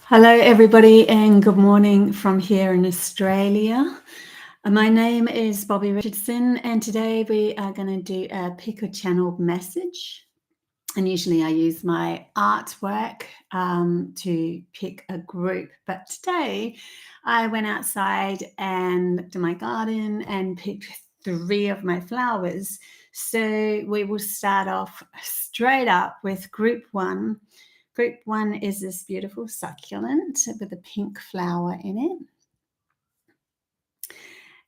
Hello, everybody, and good morning from here in Australia. My name is Bobby Richardson, and today we are going to do a pick a channel message. And usually I use my artwork to pick a group, but today I went outside and looked in my garden and picked 3 of my flowers. So we will start off straight up with group 1. Group 1 is this beautiful succulent with a pink flower in it.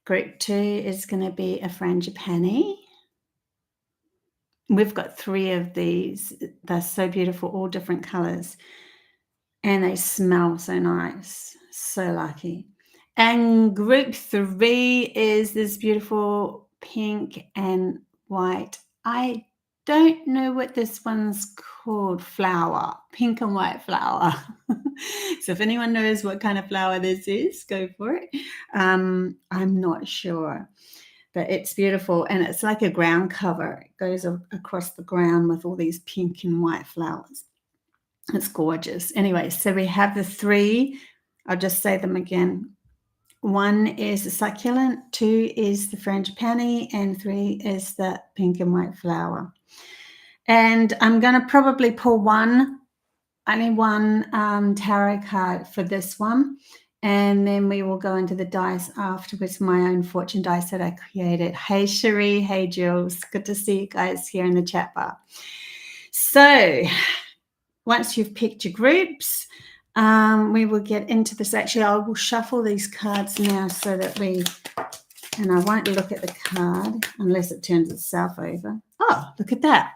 Group 2 is going to be a frangipani. We've got 3 of these. They're so beautiful, all different colors. And they smell so nice. So lucky. And group 3 is this beautiful pink and white. I don't know what this one's called. Flower. Pink and white flower. So if anyone knows what kind of flower this is, go for it. I'm not sure. But it's beautiful, and it's like a ground cover. It goes across the ground with all these pink and white flowers. It's gorgeous. Anyway, so we have the 3. I'll just say them again. 1 is the succulent, 2 is the frangipani, and 3 is the pink and white flower. And I'm going to probably pull only one tarot card for this one. And then we will go into the dice afterwards, my own fortune dice that I created. Hey, Cherie. Hey, Jules. Good to see you guys here in the chat bar. So once you've picked your groups, we will get into this. Actually, I will shuffle these cards now so that and I won't look at the card unless it turns itself over. Oh, look at that.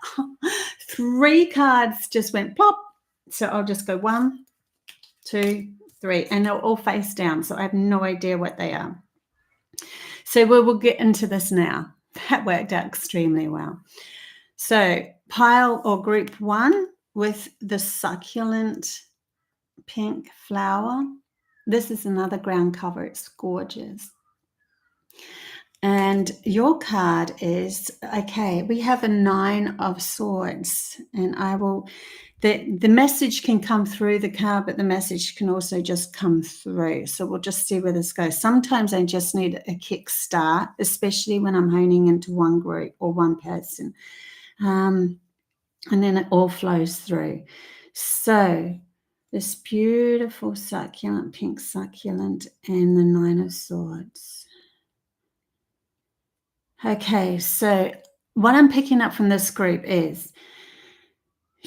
3 cards just went plop. So I'll just go 1, 2, 3, and they're all face down, so I have no idea what they are. So we will get into this now. That worked out extremely well. So pile or group 1 with the succulent pink flower. This is another ground cover. It's gorgeous. And your card is, okay, we have a 9 of swords, and I will... The message can come through the card, but the message can also just come through. So we'll just see where this goes. Sometimes I just need a kick start, especially when I'm honing into one group or one person. And then it all flows through. So this beautiful succulent, pink succulent, and the 9 of swords. Okay, so what I'm picking up from this group is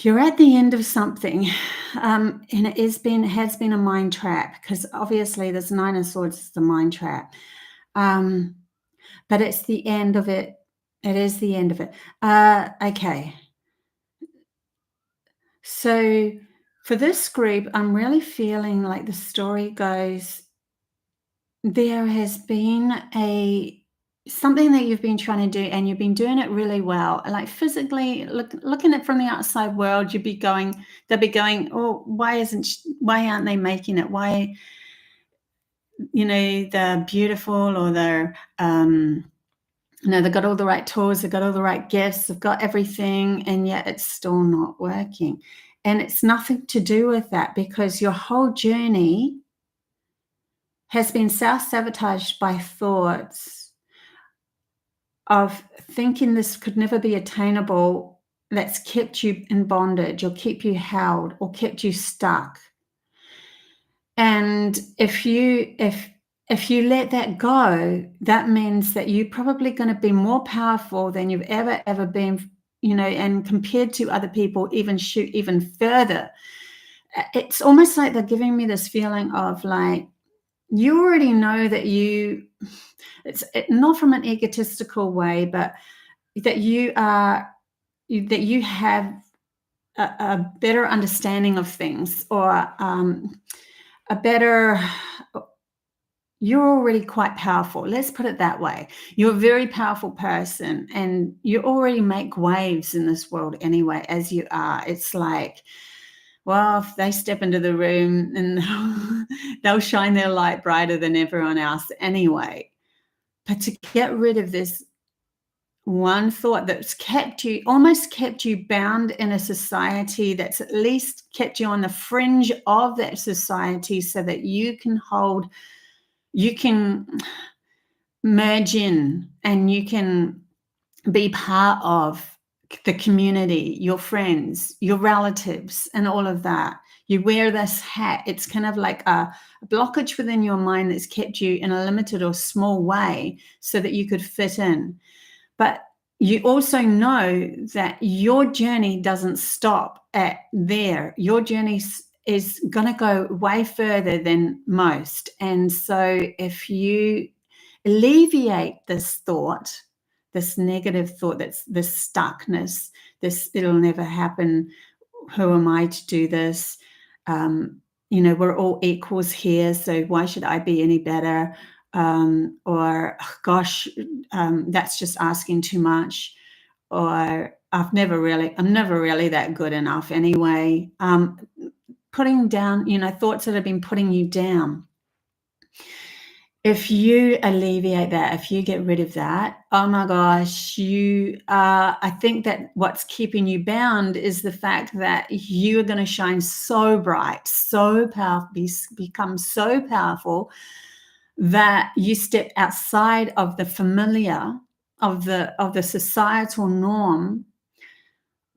you're at the end of something, and it has been a mind trap, because obviously this 9 of swords is the mind trap, but it's the end of it. It is the end of it. Okay. So for this group, I'm really feeling like the story goes, there has been something that you've been trying to do, and you've been doing it really well. Like physically, looking at it from the outside world, they'll be going, oh, why aren't they making it? Why, they're beautiful, or they're, they've got all the right tools, they've got all the right gifts, they've got everything, and yet it's still not working. And it's nothing to do with that, because your whole journey has been self-sabotaged by thoughts of thinking this could never be attainable, that's kept you in bondage, or keep you held, or kept you stuck. And if you let that go, that means that you're probably going to be more powerful than you've ever been, and compared to other people, even shoot even further. It's almost like they're giving me this feeling of like, you already know that it's not from an egotistical way, but that you have a better understanding of things, or you're already quite powerful. Let's put it that way. You're a very powerful person, and you already make waves in this world anyway, as you are. It's like, well, if they step into the room, and they'll shine their light brighter than everyone else anyway. But to get rid of this one thought that's kept you, almost kept you bound in a society that's at least kept you on the fringe of that society so that you can merge in and you can be part of the community, your friends, your relatives, and all of that. You wear this hat. It's kind of like a blockage within your mind that's kept you in a limited or small way so that you could fit in. But you also know that your journey doesn't stop at there. Your journey is going to go way further than most. And so if you alleviate this thought, this negative thought, that's this stuckness, this it'll never happen, who am I to do this? We're all equals here, so why should I be any better? Or oh, gosh, that's just asking too much. Or I'm never really that good enough anyway. Putting down, thoughts that have been putting you down. If you alleviate that, if you get rid of that, oh my gosh, I think that what's keeping you bound is the fact that you are going to shine so bright, so powerful, become so powerful that you step outside of the familiar, of the societal norm.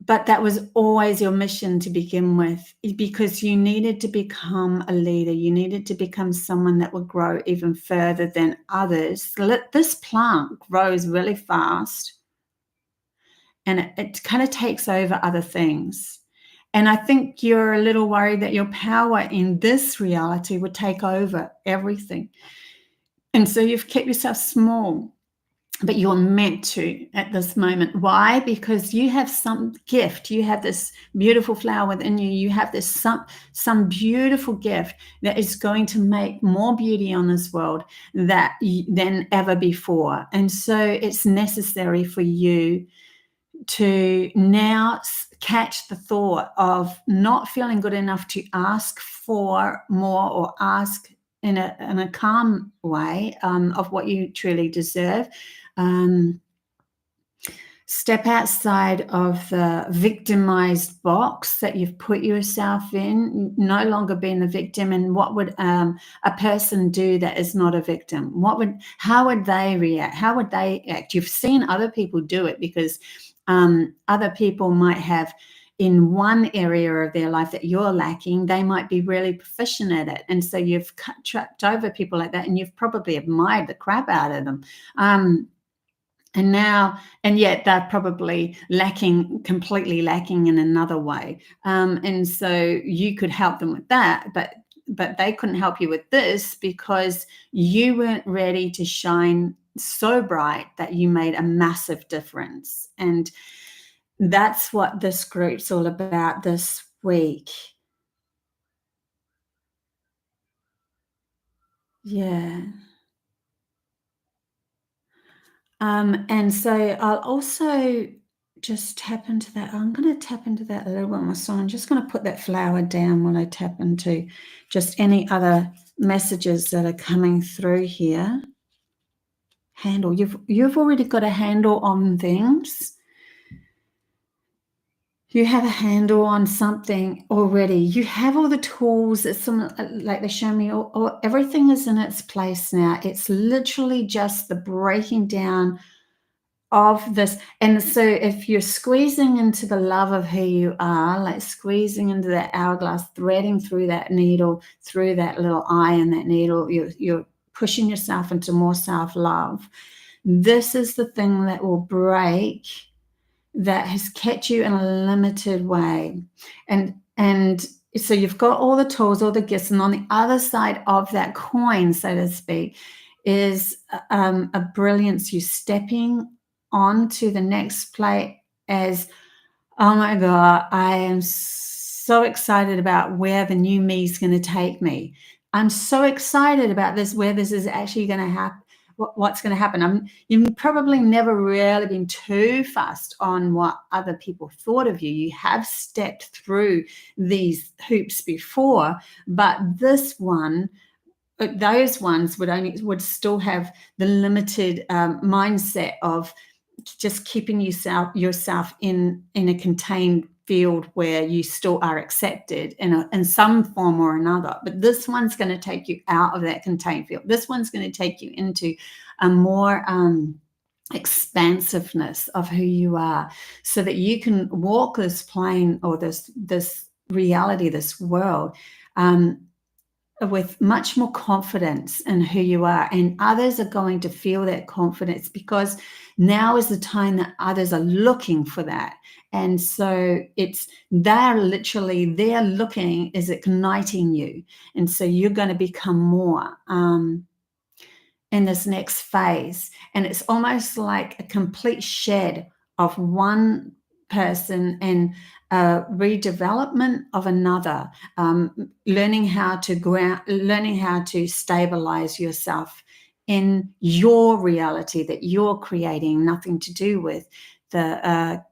But that was always your mission to begin with, because you needed to become a leader. You needed to become someone that would grow even further than others. This plant grows really fast and it kind of takes over other things. And I think you're a little worried that your power in this reality would take over everything. And so you've kept yourself small. But you're meant to at this moment. Why? Because you have some gift. You have this beautiful flower within you. You have this some beautiful gift that is going to make more beauty on this world than ever before. And so it's necessary for you to now catch the thought of not feeling good enough to ask for more or ask in a calm way of what you truly deserve. Step outside of the victimized box that you've put yourself in, no longer being the victim. And what would a person do that is not a victim? How would they react? How would they act? You've seen other people do it because other people might have, in one area of their life that you're lacking, they might be really proficient at it. And so you've tripped over people like that, and you've probably admired the crap out of them. And yet they're probably completely lacking in another way. And so you could help them with that, but they couldn't help you with this because you weren't ready to shine so bright that you made a massive difference. And that's what this group's all about this week. Yeah. And so I'll also just tap into that. I'm going to tap into that a little bit more. So I'm just going to put that flower down while I tap into just any other messages that are coming through here. Handle. You've already got a handle on things. You have a handle on something already. You have all the tools. It's like they show me, everything is in its place now. It's literally just the breaking down of this. And so if you're squeezing into the love of who you are, like squeezing into that hourglass, threading through that needle, through that little eye in that needle, you're pushing yourself into more self-love. This is the thing that will break, that has kept you in a limited way. And so you've got all the tools, all the gifts, and on the other side of that coin, so to speak, is a brilliance. You stepping onto the next plate as, oh my God, I am so excited about where the new me is going to take me. I'm so excited about this, where this is actually going to happen. What's going to happen. You've probably never really been too fussed on what other people thought of you. You have stepped through these hoops before, but this one, those ones would still have the limited mindset of just keeping yourself in a contained field where you still are accepted in some form or another. But this one's going to take you out of that contained field. This one's going to take you into a more expansiveness of who you are, so that you can walk this plane or this reality, this world, with much more confidence in who you are. And others are going to feel that confidence, because now is the time that others are looking for that. And so they're looking, is igniting you. And so you're going to become more in this next phase. And it's almost like a complete shed of one person and redevelopment of another, learning how to stabilize yourself in your reality that you're creating, nothing to do with the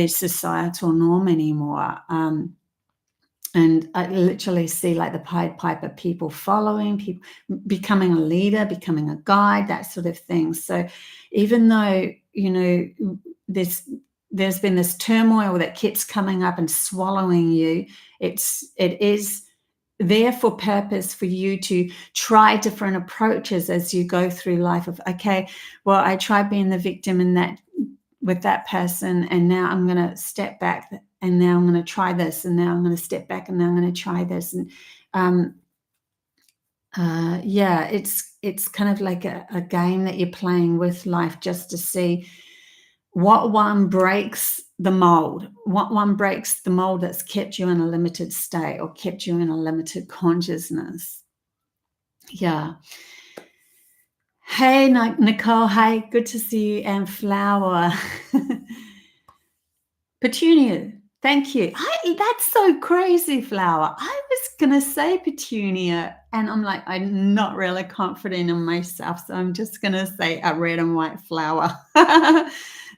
societal norm anymore. And I literally see like the Pied Piper, people following, people becoming a leader, becoming a guide, that sort of thing. So even though, there's been this turmoil that keeps coming up and swallowing you, it is there for purpose, for you to try different approaches as you go through life of, okay, well, I tried being the victim in that with that person, and now I'm going to step back, and now I'm going to try this, and now I'm going to step back, and now I'm going to try this. And it's kind of like a game that you're playing with life, just to see what one breaks the mold, that's kept you in a limited state or kept you in a limited consciousness. Yeah. Hey, Nicole. Hi, good to see you. And Flower. Petunia, thank you. That's so crazy, Flower. I was going to say Petunia, and I'm like, I'm not really confident in myself, so I'm just going to say a red and white flower.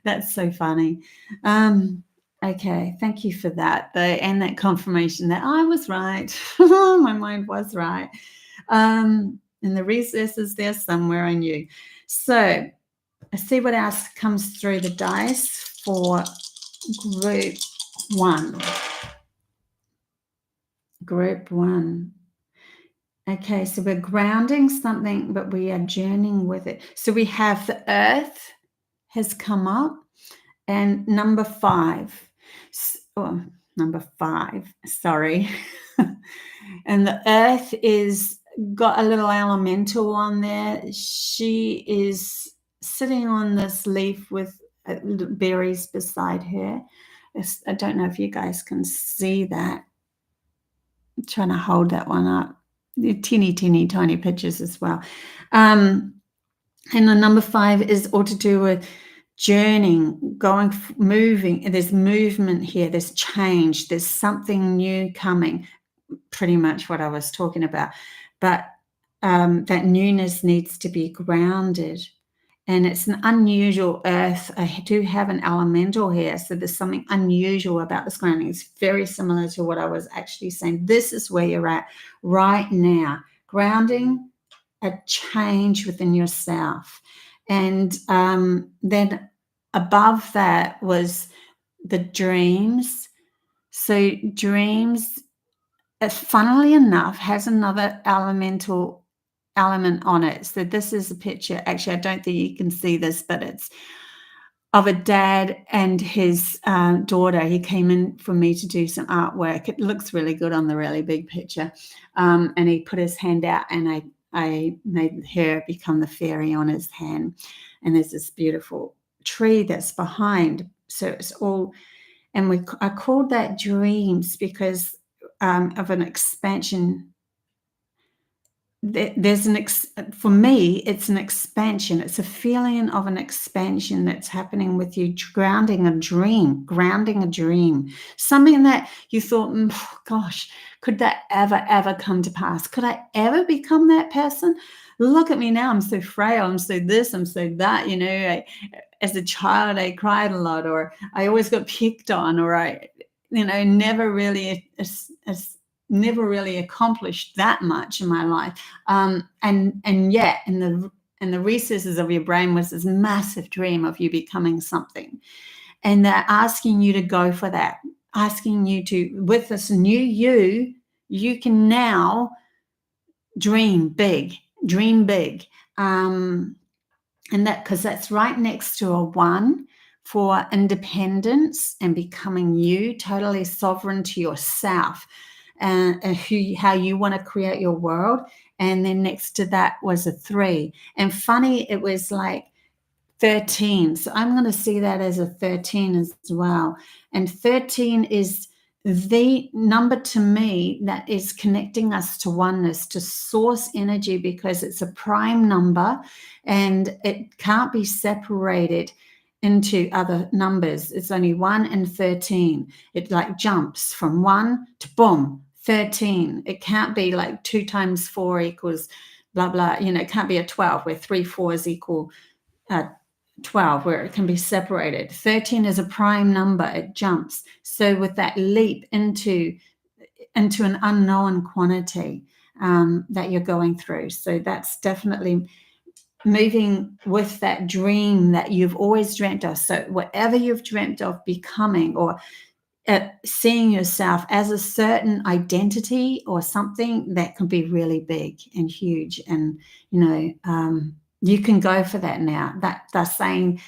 That's so funny. Okay, thank you for that, though, and that confirmation that I was right. My mind was right. And the recesses there somewhere, I knew. So let's see what else comes through the dice for group one. Group one. Okay, so we're grounding something, but we are journeying with it. So we have the earth has come up, and number 5. Number 5, sorry. And the earth is got a little elemental on there. She is sitting on this leaf with berries beside her. I don't know if you guys can see that. I'm trying to hold that one up. The teeny tiny pictures as well. And the number 5 is all to do with journeying, moving. There's movement here. There's change. There's something new coming. Pretty much what I was talking about. But that newness needs to be grounded. And it's an unusual earth. I do have an elemental here, so there's something unusual about this grounding. It's very similar to what I was actually saying. This is where you're at right now. Grounding a change within yourself. And then above that was the dreams. So dreams, funnily enough, has another elemental element on it. So this is a picture. Actually, I don't think you can see this, but it's of a dad and his daughter. He came in for me to do some artwork. It looks really good on the really big picture. And he put his hand out, and I made her become the fairy on his hand. And there's this beautiful tree that's behind. So it's all, and I called that dreams because of an expansion. There's for me, it's an expansion. It's a feeling of an expansion that's happening with you, grounding a dream, something that you thought, gosh, could that ever come to pass? Could I ever become that person? Look at me now. I'm so frail. I'm so this, I'm so that, as a child, I cried a lot, or I always got picked on, or I, never really accomplished that much in my life. And yet in the and the recesses of your brain was this massive dream of you becoming something. And they're asking you to go for that, asking you to, with this new you can now dream big, dream big. And that, because that's right next to a 1 for independence and becoming you, totally sovereign to yourself and how you want to create your world. And then next to that was a 3. And funny, it was like 13. So I'm going to see that as a 13 as well. And 13 is the number to me that is connecting us to oneness, to source energy, because it's a prime number and it can't be separated into other numbers. It's only 1 and 13. It like jumps from 1 to boom, 13. It can't be like 2 times 4 equals blah, blah. You know, it can't be a 12 where 3 4s equal 12, where it can be separated. 13 is a prime number. It jumps. So with that leap into an unknown quantity that you're going through. So that's definitely moving with that dream that you've always dreamt of. So whatever you've dreamt of becoming, or seeing yourself as a certain identity or something, that can be really big and huge. And, you know, you can go for that now. That they're saying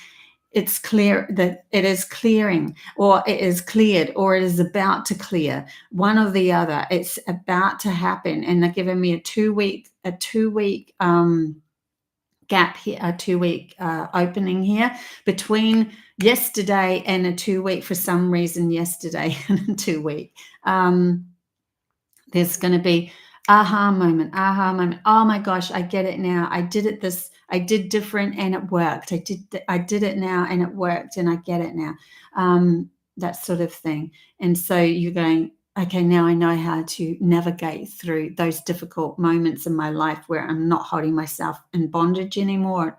it's clear, that it is clearing, or it is cleared, or it is about to clear. One or the other. It's about to happen. And they're giving me a 2-week gap here, a 2-week opening here between yesterday and a 2-week. For some reason, yesterday and a 2-week. There's going to be aha moment. Oh my gosh, I get it now. I did different and it worked. I did it now and it worked, and I get it now. That sort of thing. And so you're going, okay, now I know how to navigate through those difficult moments in my life where I'm not holding myself in bondage anymore, or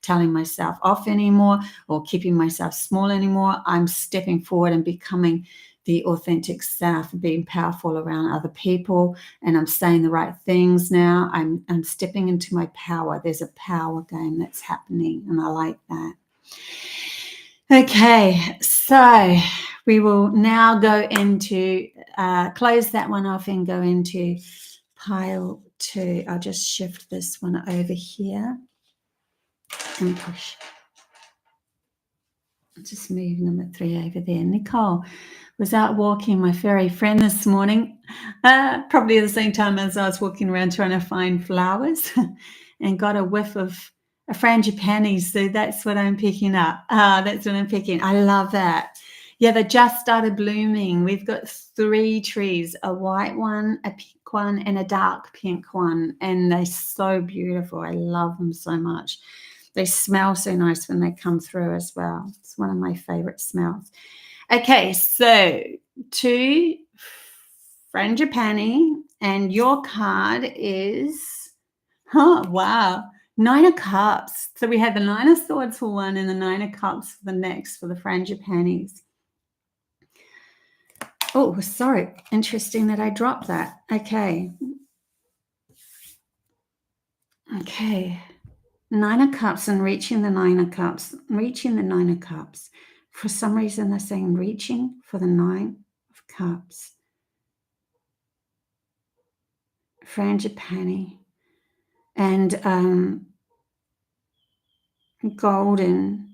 telling myself off anymore, or keeping myself small anymore. I'm stepping forward and becoming the authentic self, being powerful around other people, and I'm saying the right things now. I'm stepping into my power. There's a power game that's happening, and I like that. Okay, so we will now go into, close that one off and go into pile 2. I'll just shift this one over here and push. Just move number 3 over there. Nicole was out walking my fairy friend this morning, probably at the same time as I was walking around trying to find flowers, and got a whiff of a frangipani. So that's what I'm picking up. That's what I'm picking. I love that. Yeah, they just started blooming. We've got 3 trees, a white one, a pink one, and a dark pink one. And they're so beautiful. I love them so much. They smell so nice when they come through as well. It's one of my favorite smells. Okay, so 2 frangipani, and your card is, wow, 9 of Cups. So we have the 9 of Swords for one and the 9 of Cups for the next, for the frangipanis. Oh, sorry. Interesting that I dropped that. Okay. Okay. 9 of Cups and reaching the 9 of Cups. Reaching the 9 of Cups. For some reason, they're saying reaching for the 9 of Cups. Frangipani. And golden.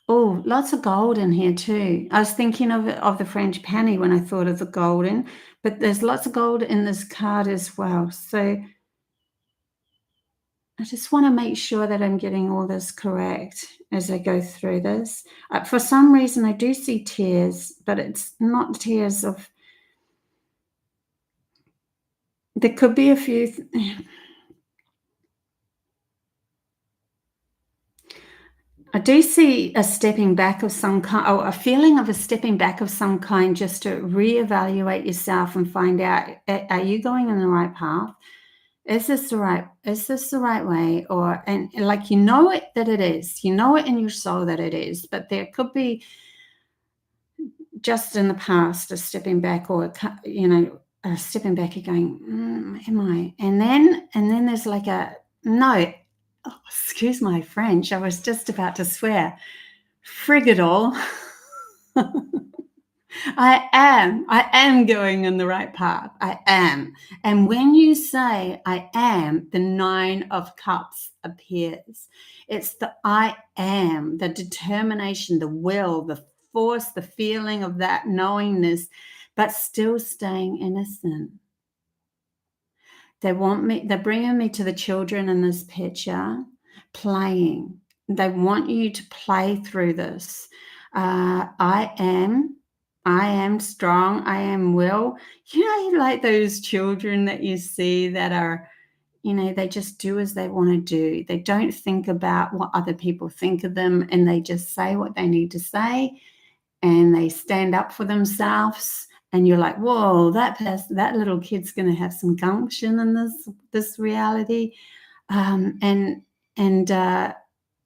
Oh, lots of gold in here too. I was thinking of the frangipani when I thought of the golden, but there's lots of gold in this card as well. So I just want to make sure that I'm getting all this correct as I go through this. For some reason, I do see tears, but it's not tears of... There could be a few... I do see a stepping back of some kind, or a feeling of a stepping back of some kind, just to reevaluate yourself and find out, are you going in the right path? Is this the right way? Or, and like, you know it, that it is, you know it in your soul that it is, but there could be just in the past a stepping back, or, you know, a stepping back and going, am I? And then there's like a, no, oh, excuse my French, I was just about to swear. Frig it all. I am going in the right path. I am. And when you say I am, the 9 of Cups appears. It's the I am, the determination, the will, the force, the feeling of that knowingness, but still staying innocent. They're bringing me to the children in this picture, playing. They want you to play through this. I am strong. I am will. Like those children that you see that are, they just do as they want to do. They don't think about what other people think of them, and they just say what they need to say, and they stand up for themselves. And you're like, whoa, that little kid's going to have some gumption in this reality. And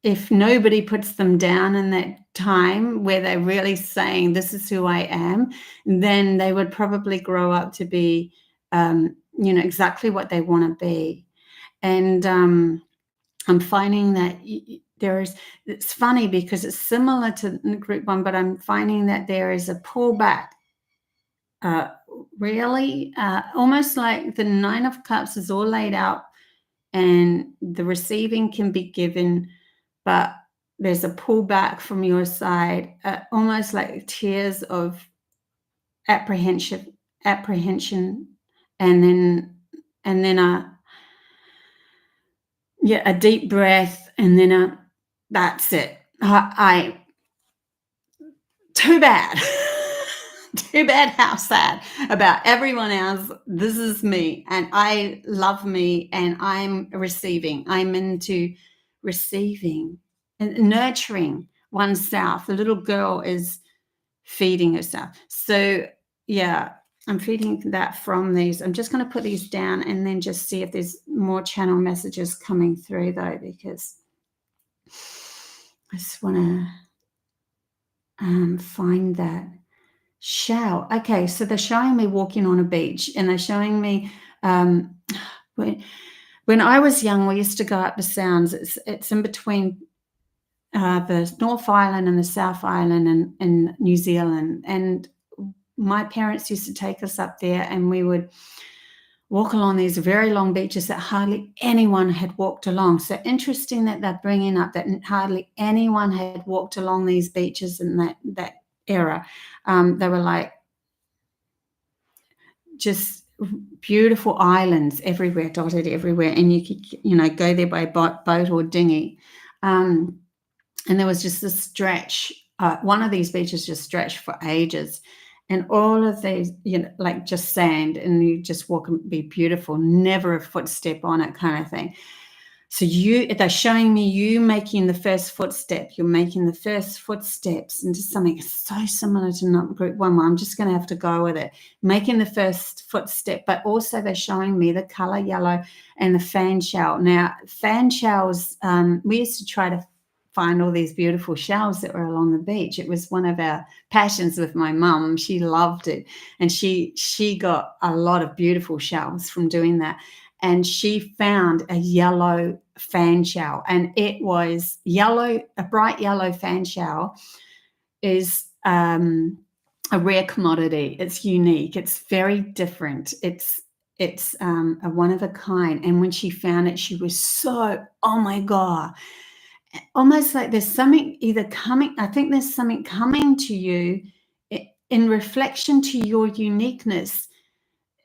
if nobody puts them down in that time where they're really saying, this is who I am, then they would probably grow up to be, exactly what they want to be. And I'm finding that it's funny because it's similar to group 1, but I'm finding that there is a pullback. Really, almost like the 9 of Cups is all laid out and the receiving can be given, but there's a pullback from your side, almost like tears of apprehension, and then a deep breath, and then that's it. Too bad. Too bad, how sad about everyone else. This is me, and I love me, and I'm receiving. I'm into receiving and nurturing oneself. The little girl is feeding herself. So, yeah, I'm feeding that from these. I'm just going to put these down and then just see if there's more channel messages coming through, though, because I just want to find that. Shell. Okay, so they're showing me walking on a beach, and they're showing me when I was young, we used to go up the Sounds. It's in between the North Island and the South Island in New Zealand, and my parents used to take us up there, and we would walk along these very long beaches that hardly anyone had walked along. So interesting that they're bringing up that hardly anyone had walked along these beaches in that era. They were like just beautiful islands everywhere, dotted everywhere, and you could go there by boat or dinghy. And there was just this stretch. One of these beaches just stretched for ages, and all of these, like just sand, and you just walk and be beautiful, never a footstep on it, kind of thing. So they're showing me you making the first footstep. You're making the first footsteps into something so similar to group 1. I'm just going to have to go with it. Making the first footstep, but also they're showing me the color yellow and the fan shell. Now, fan shells, we used to try to find all these beautiful shells that were along the beach. It was one of our passions with my mum. She loved it, and she got a lot of beautiful shells from doing that. And she found a yellow fan shell, and it was yellow. A bright yellow fan shell is a rare commodity. It's unique. It's very different. It's a one of a kind. And when she found it, she was so, oh my God, almost like there's something either coming. I think there's something coming to you in reflection to your uniqueness.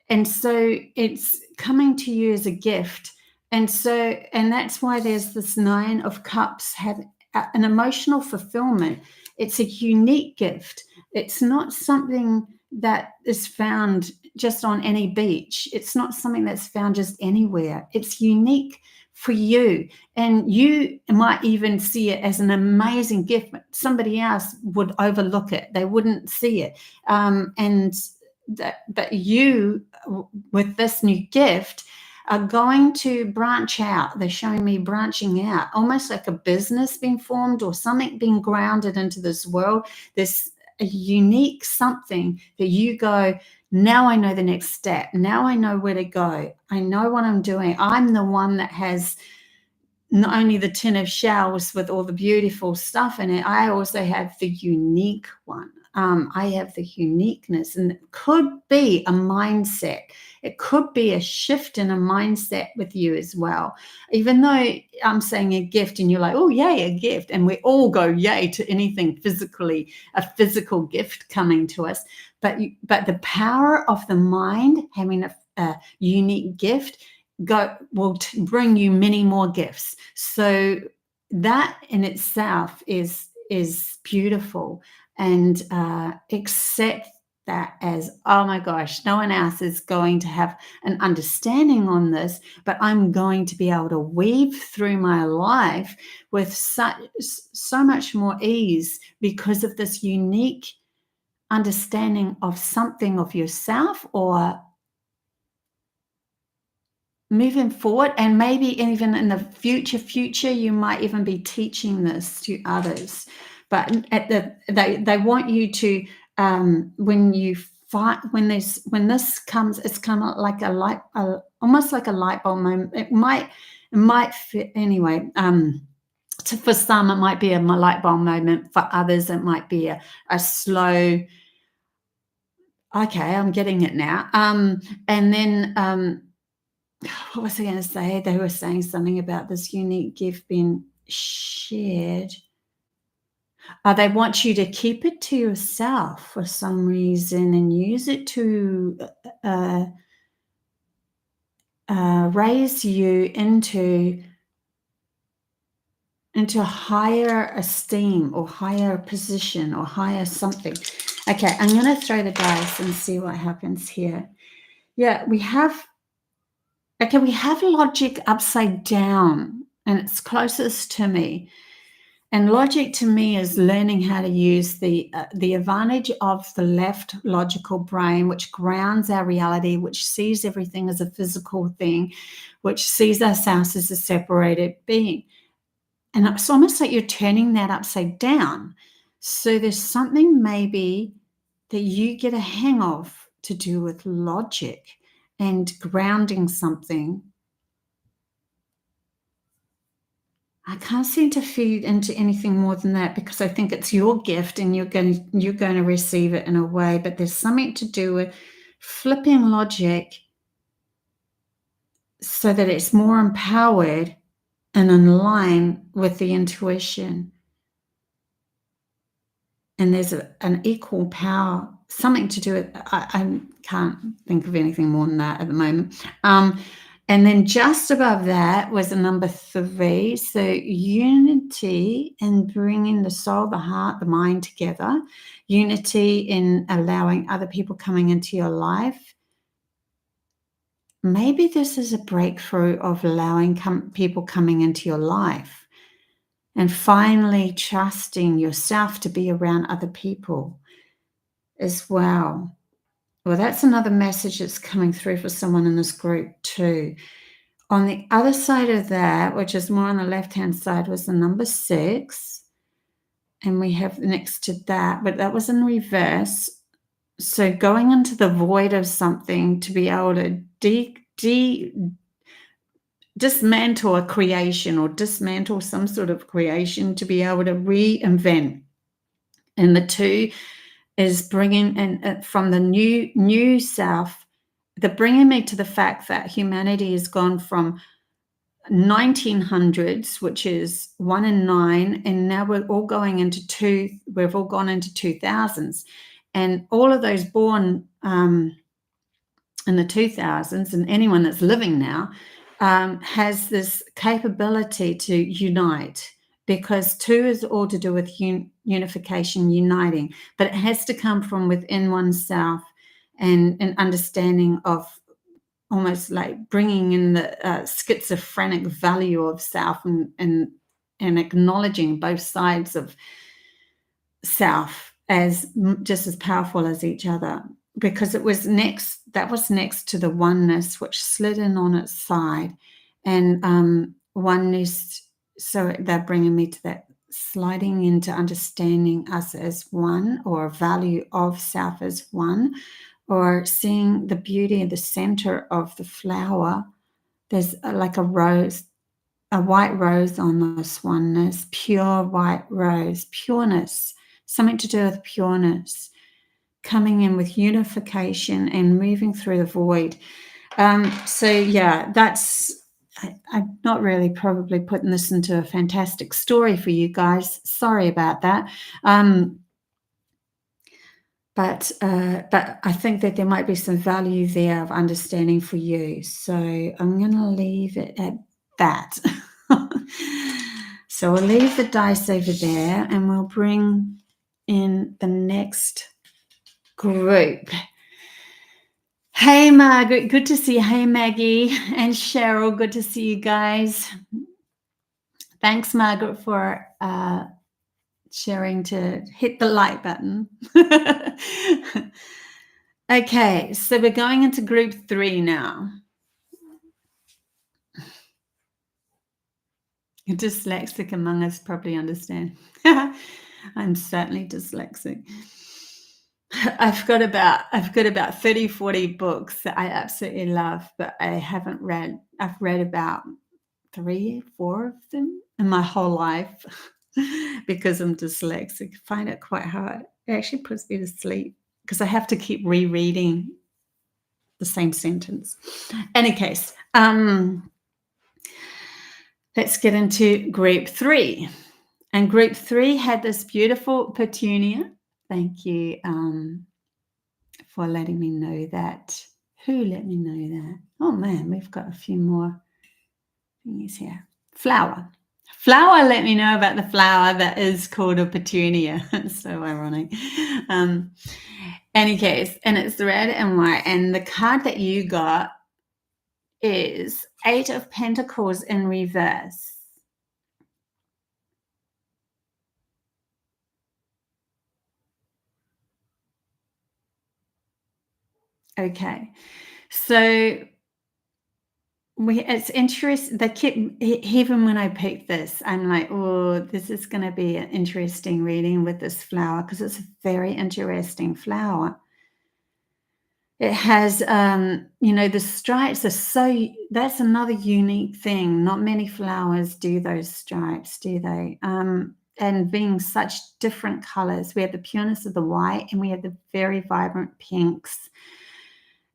And so it's coming to you as a gift. And that's why there's this 9 of Cups, have an emotional fulfillment. It's a unique gift. It's not something that is found just on any beach. It's not something that's found just anywhere. It's unique for you. And you might even see it as an amazing gift, but somebody else would overlook it. They wouldn't see it. But you, with this new gift, are going to branch out. They're showing me branching out, almost like a business being formed or something being grounded into this world. There's a unique something that you go, now I know the next step. Now I know where to go. I know what I'm doing. I'm the one that has not only the tin of shells with all the beautiful stuff in it, I also have the unique one. I have the uniqueness, and it could be a mindset. It could be a shift in a mindset with you as well. Even though I'm saying a gift and you're like, oh, yay, a gift. And we all go, yay, to anything physically, a physical gift coming to us. But the power of the mind, having a unique gift, will bring you many more gifts. So that in itself is beautiful. And accept that as, oh my gosh, no one else is going to have an understanding on this, but I'm going to be able to weave through my life with so much more ease because of this unique understanding of something of yourself, or moving forward. And maybe even in the future, you might even be teaching this to others. But they want you to, when this comes, it's kind of like almost like a light bulb moment. It might fit anyway. For some, it might be a light bulb moment. For others, it might be a slow, okay, I'm getting it now. And then, what was I going to say? They were saying something about this unique gift being shared. They want you to keep it to yourself for some reason and use it to raise you into higher esteem or higher position or higher something. Okay, I'm going to throw the dice and see what happens here. Yeah, we have logic upside down, and it's closest to me. And logic to me is learning how to use the advantage of the left logical brain, which grounds our reality, which sees everything as a physical thing, which sees ourselves as a separated being. And it's almost like you're turning that upside down. So there's something maybe that you get a hang of to do with logic and grounding something. I can't seem to feed into anything more than that, because I think it's your gift and you're going to receive it in a way. But there's something to do with flipping logic so that it's more empowered and in line with the intuition. And there's an equal power, something to do with, I can't think of anything more than that at the moment. And then just above that was a number 3. So unity in bringing the soul, the heart, the mind together. Unity in allowing other people coming into your life. Maybe this is a breakthrough of allowing people coming into your life. And finally trusting yourself to be around other people as well. Well, that's another message that's coming through for someone in this group too. On the other side of that, which is more on the left-hand side, was the number 6. And we have next to that, but that was in reverse. So going into the void of something to be able to dismantle a creation or dismantle some sort of creation to be able to reinvent. And the 2 is bringing in from the new self, bringing me to the fact that humanity has gone from 1900s, which is 1 in 9, and now we're all going into 2. We've all gone into 2000s, and all of those born in the 2000s, and anyone that's living now, has this capability to unite, because 2 is all to do with unification, uniting, but it has to come from within oneself, and an understanding of almost like bringing in the schizophrenic value of self, and acknowledging both sides of self as just as powerful as each other, because that was next to the oneness, which slid in on its side. And oneness, so they're bringing me to that, sliding into understanding us as one, or value of self as one, or seeing the beauty in the center of the flower. There's like a rose, a white rose on this oneness, pure white rose, pureness, something to do with pureness, coming in with unification and moving through the void. So yeah, I'm not really probably putting this into a fantastic story for you guys. Sorry about that. But I think that there might be some value there of understanding for you. So I'm going to leave it at that. So we'll leave the dice over there and we'll bring in the next group. Hey, Margaret, good to see you. Hey, Maggie and Cheryl, good to see you guys. Thanks, Margaret, for sharing to hit the like button. Okay, so we're going into group 3 now. A dyslexic among us probably understand. I'm certainly dyslexic. I've got about 30, 40 books that I absolutely love, but I haven't read. I've read about 3, 4 of them in my whole life because I'm dyslexic. I find it quite hard. It actually puts me to sleep because I have to keep rereading the same sentence. Any case, let's get into group 3. And group 3 had this beautiful petunia. Thank you for letting me know that. Who let me know that? Oh man, we've got a few more things here. Flower. Flower let me know about the flower that is called a petunia. It's so ironic. Any case, and it's red and white. And the card that you got is 8 of Pentacles in reverse. Okay, so it's interesting. They kept, even when I picked this, I'm like, oh, this is going to be an interesting reading with this flower because it's a very interesting flower. It has, the stripes are so, that's another unique thing. Not many flowers do those stripes, do they? And being such different colors, we have the pureness of the white and we have the very vibrant pinks.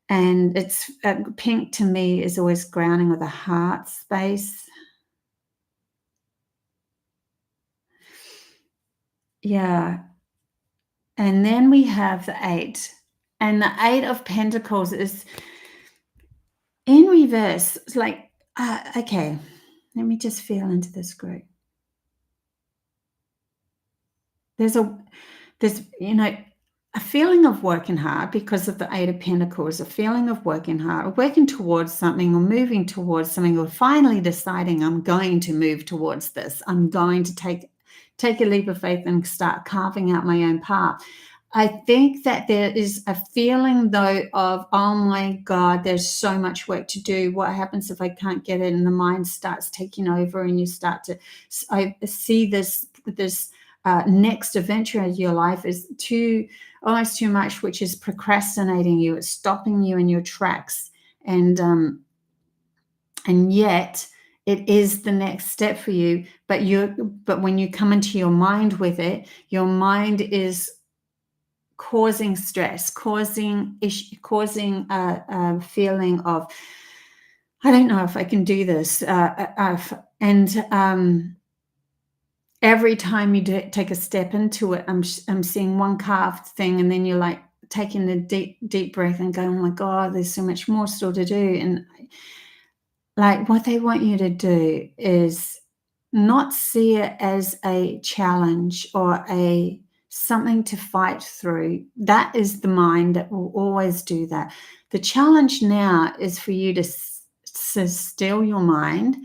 And it's pink to me is always grounding with a heart space. Yeah. And then we have the 8. And the 8 of Pentacles is in reverse. It's like, okay, let me just feel into this group. There's a feeling of working hard because of the 8 of Pentacles, a feeling of working hard, or working towards something or moving towards something, or finally deciding I'm going to move towards this. I'm going to take a leap of faith and start carving out my own path. I think that there is a feeling, though, of, oh my God, there's so much work to do. What happens if I can't get it? And the mind starts taking over and you start to see this next adventure in your life is almost too much, which is procrastinating you. It's stopping you in your tracks. And yet it is the next step for you. But when you come into your mind with it, your mind is causing stress, causing a feeling of, I don't know if I can do this. Every time you take a step into it, I'm seeing one carved thing, and then you're like taking a deep breath and going, oh my God, there's so much more still to do. And like what they want you to do is not see it as a challenge or something to fight through. That is the mind that will always do that. The challenge now is for you to still your mind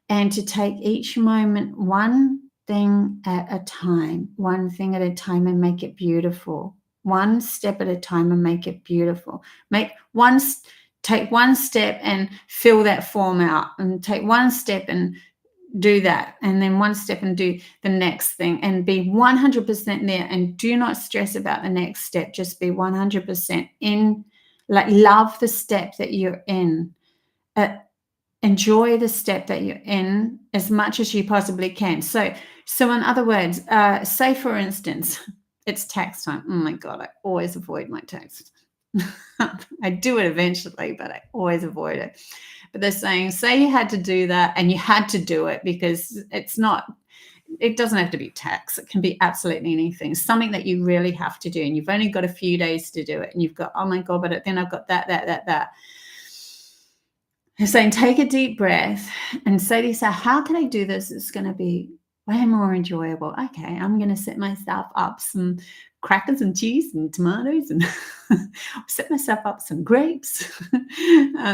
and to take each moment one thing at a time, and make it beautiful. One step at a time and make it beautiful. Take one step and fill that form out, and take one step and do that, and then one step and do the next thing, and be 100% there, and do not stress about the next step. Just be 100% in, like, love the step that you're in. enjoy the step that you're in as much as you possibly can. So in other words, say for instance, it's tax time. Oh my God, I always avoid my tax. I do it eventually, but I always avoid it. But they're saying, say you had to do that and you had to do it because it doesn't have to be tax. It can be absolutely anything, something that you really have to do. And you've only got a few days to do it. And you've got, oh my God, but then I've got that. They're saying, take a deep breath and say to yourself, how can I do this? It's going to be way more enjoyable. Okay, I'm going to set myself up some crackers and cheese and tomatoes and set myself up some grapes,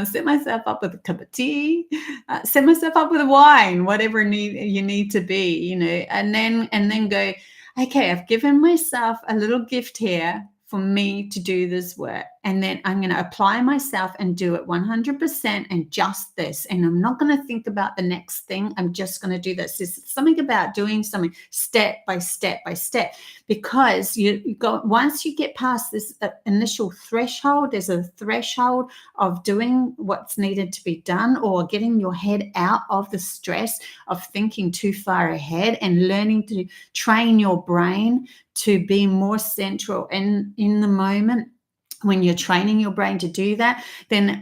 set myself up with a cup of tea, set myself up with a wine, whatever you need to be, you know, and then go, okay, I've given myself a little gift here for me to do this work. And then I'm going to apply myself and do it 100% and just this. And I'm not going to think about the next thing. I'm just going to do this. There's something about doing something step by step by step, because you go, once you get past this initial threshold, there's a threshold of doing what's needed to be done, or getting your head out of the stress of thinking too far ahead and learning to train your brain to be more central in the moment. When you're training your brain to do that, then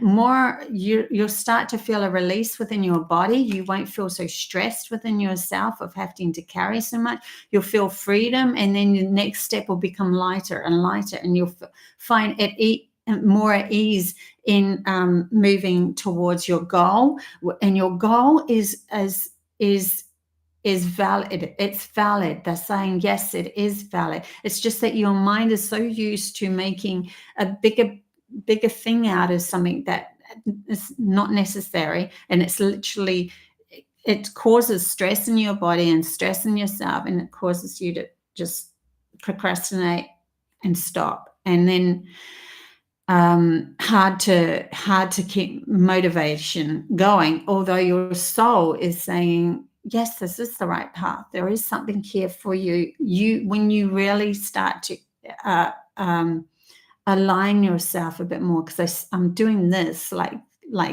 you'll start to feel a release within your body. You won't feel so stressed within yourself of having to carry so much. You'll feel freedom, and then your next step will become lighter and lighter, and you'll find it more at ease in moving towards your goal. And your goal is valid. It's valid. They're saying, yes, it is valid. It's just that your mind is so used to making a bigger thing out of something that is not necessary. And it's literally, it causes stress in your body and stress in yourself, and it causes you to just procrastinate and stop. And then hard to keep motivation going, although your soul is saying, yes, this is the right path. There is something here for you. When you really start to align yourself a bit more, because I'm doing this like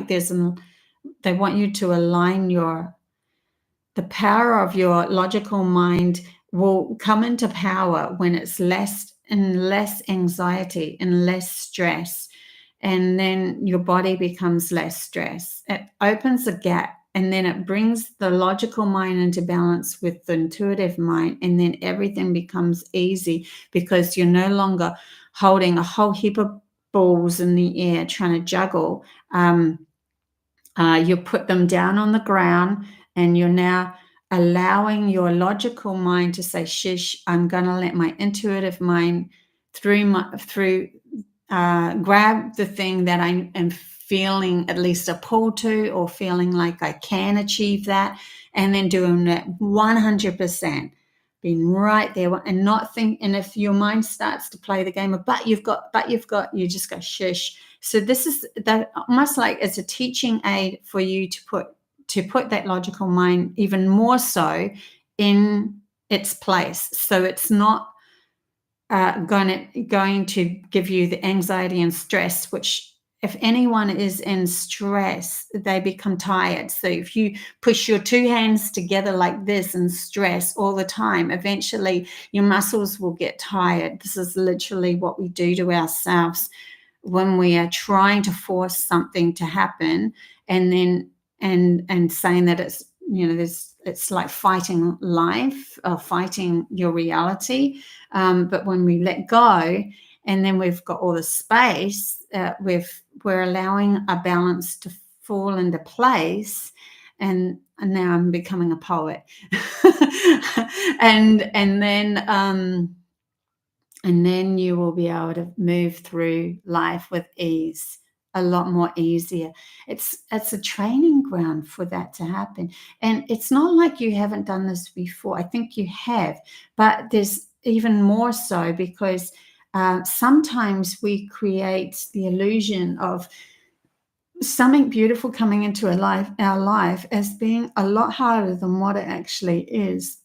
they want you to align the power of your logical mind will come into power when it's less anxiety and less stress, and then your body becomes less stress. It opens a gap, and then it brings the logical mind into balance with the intuitive mind, and then everything becomes easy, because you're no longer holding a whole heap of balls in the air trying to juggle. You put them down on the ground, and you're now allowing your logical mind to say, shish, I'm going to let my intuitive mind grab the thing that I am feeling at least a pull to, or feeling like I can achieve that, and then doing that 100%, being right there, and not think. And if your mind starts to play the game of, but you've got, you just go, shush. So this is that, almost like it's a teaching aid for you to put that logical mind even more so in its place. So it's not going to give you the anxiety and stress, which, if anyone is in stress, they become tired. So if you push your two hands together like this in stress all the time, eventually your muscles will get tired. This is literally what we do to ourselves when we are trying to force something to happen, and then and saying that it's, it's like fighting life or fighting your reality. But when we let go, and then we've got all the space, we're allowing a balance to fall into place. And now I'm becoming a poet. And then you will be able to move through life with ease, a lot more easier. It's a training ground for that to happen. And it's not like you haven't done this before. I think you have, but there's even more so, because sometimes we create the illusion of something beautiful coming into our life as being a lot harder than what it actually is.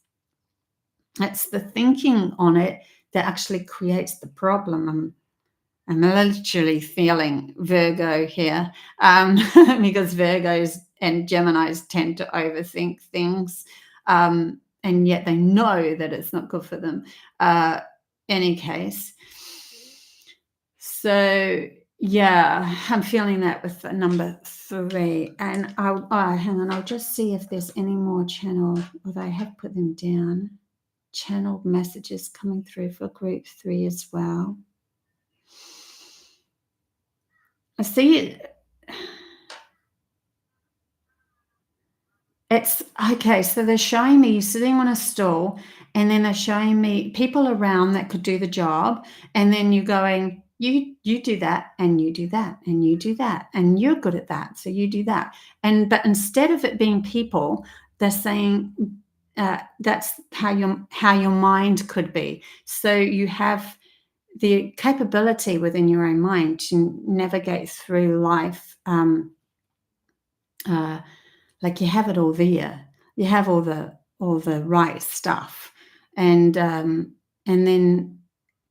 It's the thinking on it that actually creates the problem. I'm literally feeling Virgo here, because Virgo is and Geminis tend to overthink things, and yet they know that it's not good for them. Any case, so yeah, I'm feeling that with number 3. And hang on, I'll just see if there's any more channeled, although I have put them down, channeled messages coming through for group 3 as well. I see it. It's okay. So they're showing me sitting on a stool, and then they're showing me people around that could do the job. And then you're going, you do that, and you do that, and you do that, and you're good at that, so you do that. But instead of it being people, they're saying that's how your mind could be. So you have the capability within your own mind to navigate through life. Like you have it all there. You have all the right stuff, and then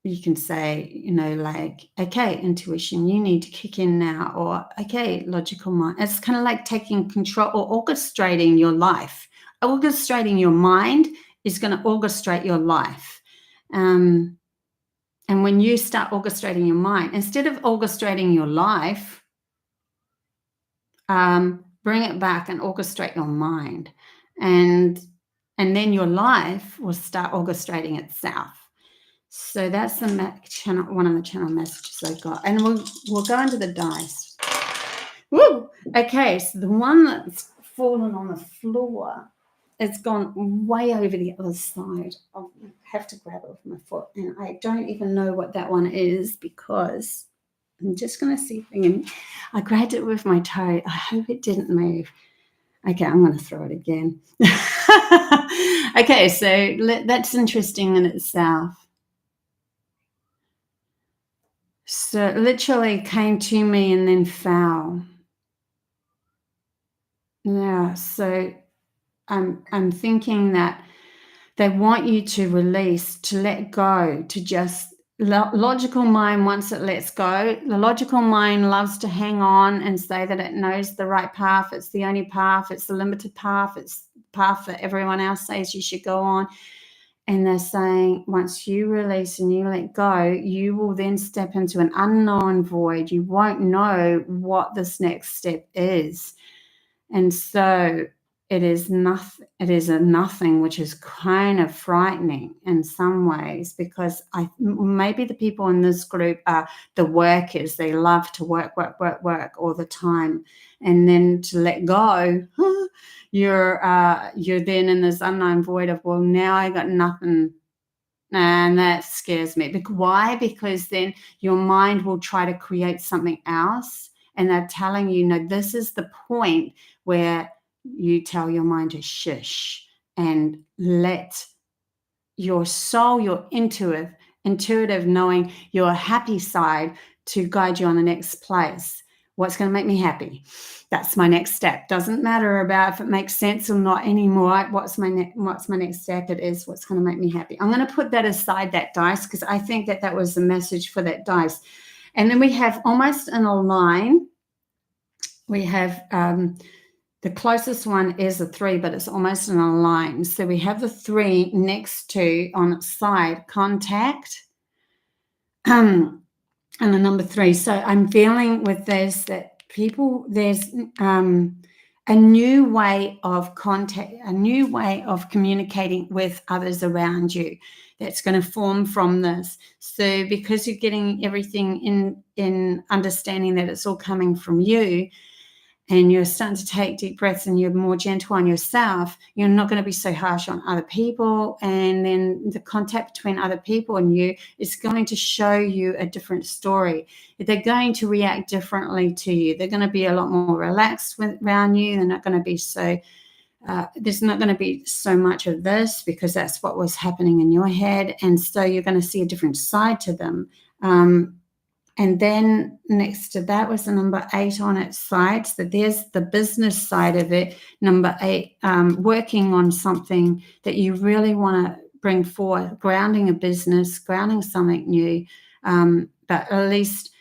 you can say, like, okay, intuition, you need to kick in now, or okay, logical mind. It's kind of like taking control or orchestrating your life. Orchestrating your mind is going to orchestrate your life. And when you start orchestrating your mind, instead of orchestrating your life, bring it back and orchestrate your mind, and then your life will start orchestrating itself. So that's the channel, one of the channel messages I got, and we'll go into the dice. Woo! Okay, so the one that's fallen on the floor, it's gone way over the other side. I'll have to grab it with my foot, and I don't even know what that one is because I'm just going to see if I grabbed it with my toe. I hope it didn't move. Okay, I'm going to throw it again. Okay, so that's interesting in itself. So it literally came to me and then fell. Yeah, so I'm thinking that they want you to release, to let go, to just logical mind, once it lets go, the logical mind loves to hang on and say that it knows the right path, it's the only path, it's the limited path, it's the path that everyone else says you should go on. And they're saying once you release and you let go, you will then step into an unknown void. You won't know what this next step is. And so it is nothing. It is a nothing, which is kind of frightening in some ways, because maybe the people in this group are the workers. They love to work all the time, and then to let go, you're then in this unknown void of, well, now I got nothing. And that scares me. Why? Because then your mind will try to create something else. And they're telling you, no, this is the point where you tell your mind to shush and let your soul, your intuitive knowing, your happy side to guide you on the next place. What's going to make me happy? That's my next step. Doesn't matter about if it makes sense or not anymore. What's my next step? It is what's going to make me happy. I'm going to put that aside, that dice, because I think that was the message for that dice. And then we have almost in a line. We have the closest one is a 3, but it's almost in a line. So we have the 3 next to, on its side, contact. And the number 3. So I'm feeling with this that people, there's a new way of contact, a new way of communicating with others around you that's going to form from this. So because you're getting everything in understanding that it's all coming from you, and you're starting to take deep breaths and you're more gentle on yourself, you're not going to be so harsh on other people. And then the contact between other people and you is going to show you a different story. They're going to react differently to you. They're going to be a lot more relaxed around you. They're not going to be so, there's not going to be so much of this because that's what was happening in your head. And so you're going to see a different side to them. And then next to that was the number 8 on its side. So there's the business side of it. Number 8, working on something that you really want to bring forward, grounding a business, grounding something new. But at least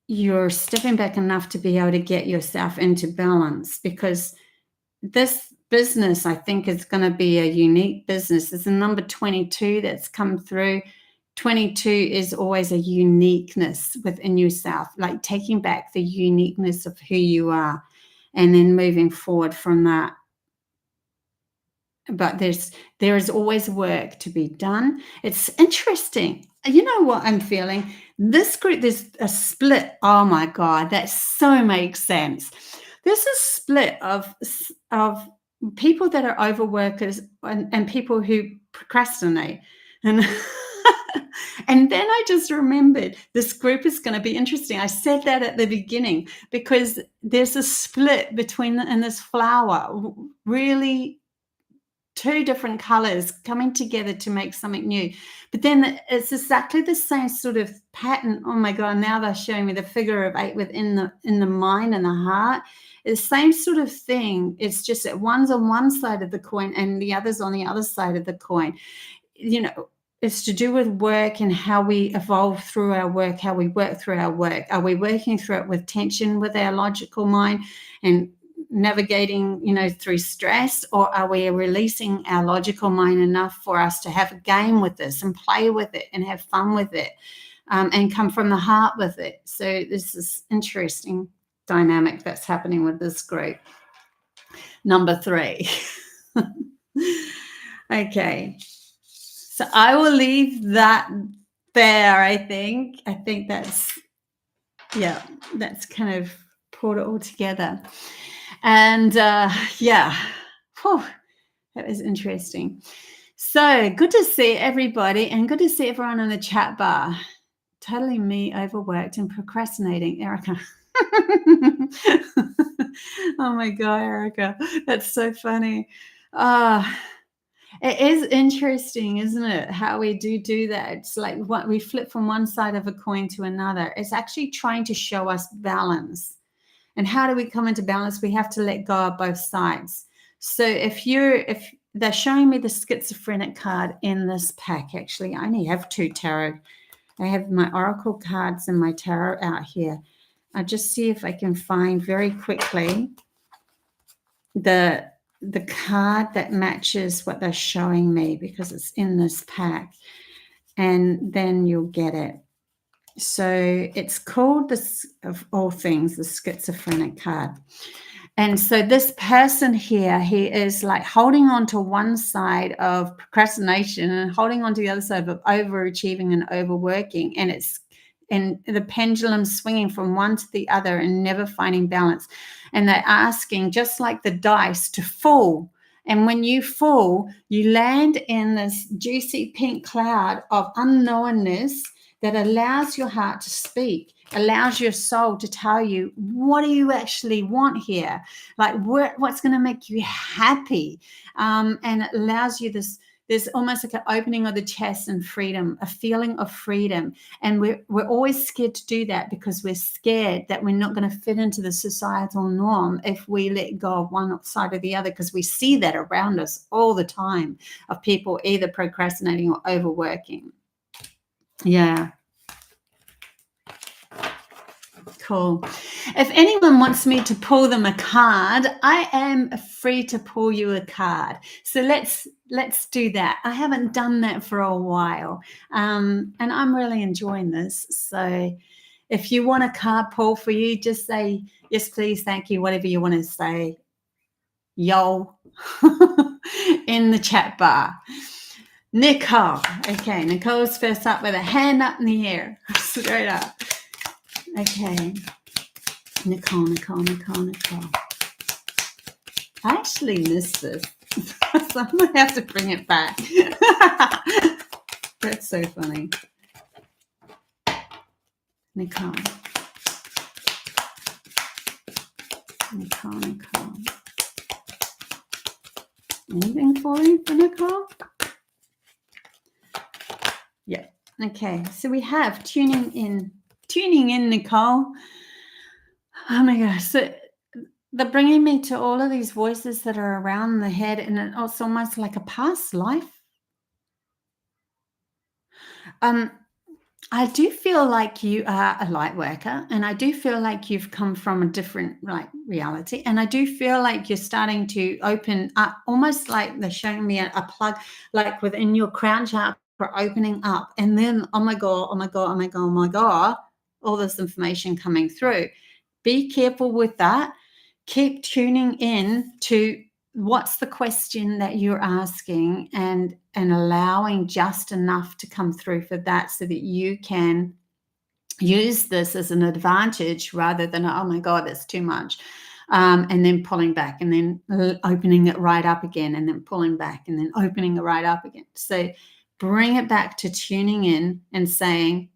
you're stepping back enough to be able to get yourself into balance, because this business, I think, is going to be a unique business. There's a number 22 that's come through. 22 is always a uniqueness within yourself, like taking back the uniqueness of who you are and then moving forward from that. But there is always work to be done. It's interesting. You know what I'm feeling? This group, there's a split. Oh my God, that so makes sense. There's a split of people that are overworkers and people who procrastinate. And and then I just remembered this group is going to be interesting. I said that at the beginning because there's a split between in this flower, really two different colors coming together to make something new. But then it's exactly the same sort of pattern. Oh my God, now they're showing me the figure of 8 within the mind and the heart. It's the same sort of thing. It's just that one's on one side of the coin and the other's on the other side of the coin. You know, it's to do with work and how we evolve through our work, how we work through our work. Are we working through it with tension with our logical mind and navigating, through stress, or are we releasing our logical mind enough for us to have a game with this and play with it and have fun with it, and come from the heart with it? So this is interesting dynamic that's happening with this group. Number 3. Okay. So I will leave that there, I think. That's kind of pulled it all together. And that was interesting. So good to see everybody, and good to see everyone in the chat bar. Totally me, overworked and procrastinating, Erica. Oh my God, Erica, that's so funny. It is interesting, isn't it, how we do that? It's like what we flip from one side of a coin to another. It's actually trying to show us balance. And how do we come into balance? We have to let go of both sides. So if they're showing me the schizophrenic card in this pack, actually, I only have 2 tarot. I have my oracle cards and my tarot out here. I'll just see if I can find very quickly the card that matches what they're showing me, because it's in this pack, and then you'll get it. So it's called, this of all things, the schizophrenic card. And so this person here, he is like holding on to one side of procrastination and holding on to the other side of overachieving and overworking, and the pendulum swinging from one to the other and never finding balance. And they're asking, just like the dice, to fall. And when you fall, you land in this juicy pink cloud of unknownness that allows your heart to speak, allows your soul to tell you, what do you actually want here? Like, what's going to make you happy? And it allows you there's almost like an opening of the chest and freedom, a feeling of freedom. And we're always scared to do that, because we're scared that we're not going to fit into the societal norm if we let go of one side or the other, because we see that around us all the time, of people either procrastinating or overworking. Yeah. Cool. If anyone wants me to pull them a card, I am free to pull you a card. So let's do that. I haven't done that for a while, and I'm really enjoying this. So if you want a card pull for you, just say yes, please, thank you, whatever you want to say, yo, in the chat bar. Nicole. Okay, Nicole's first up with a hand up in the air, straight up. Okay, Nicole. I actually missed this, so I'm going to have to bring it back. That's so funny. Nicole. Anything for you for Nicole? Yeah. Okay, so we have tuning in, Nicole. Oh my gosh. So they're bringing me to all of these voices that are around the head, and it's almost like a past life. I do feel like you are a light worker, and I do feel like you've come from a different reality, and I do feel like you're starting to open up, almost like they're showing me a plug, like within your crown chakra opening up, and then oh my god, oh my god, oh my god, oh my god, all this information coming through. Be careful with that. Keep tuning in to what's the question that you're asking, and allowing just enough to come through for that, so that you can use this as an advantage rather than, oh my god, that's too much, and then pulling back, and then opening it right up again, and then pulling back, and then opening it right up again. So bring it back to tuning in and saying,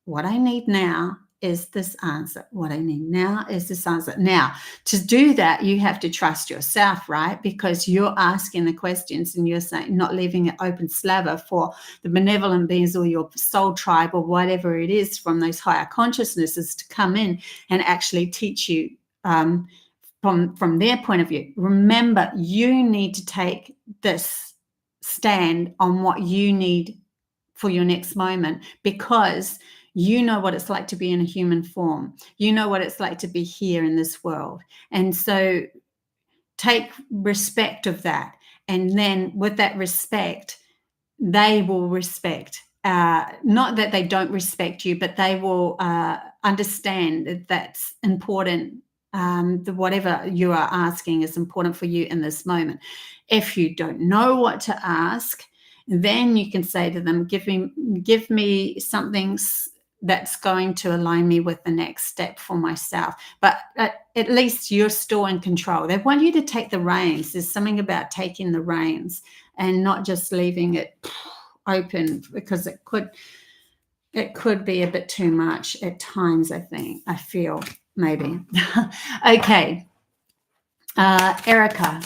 what I need now is this answer. What I need now is this answer. Now, to do that, you have to trust yourself, right? Because you're asking the questions, and you're saying, not leaving it open slaver for the benevolent beings or your soul tribe or whatever it is from those higher consciousnesses to come in and actually teach you from their point of view. Remember, you need to take this stand on what you need for your next moment, because you know what it's like to be in a human form. You know what it's like to be here in this world. And so take respect of that. And then with that respect, they will respect. Not that they don't respect you, but they will understand that that's important. Whatever you are asking is important for you in this moment. If you don't know what to ask, then you can say to them, give me something that's going to align me with the next step for myself. But at least you're still in control. They want you to take the reins. There's something about taking the reins and not just leaving it open, because it could be a bit too much at times. I feel maybe. Okay. Erica.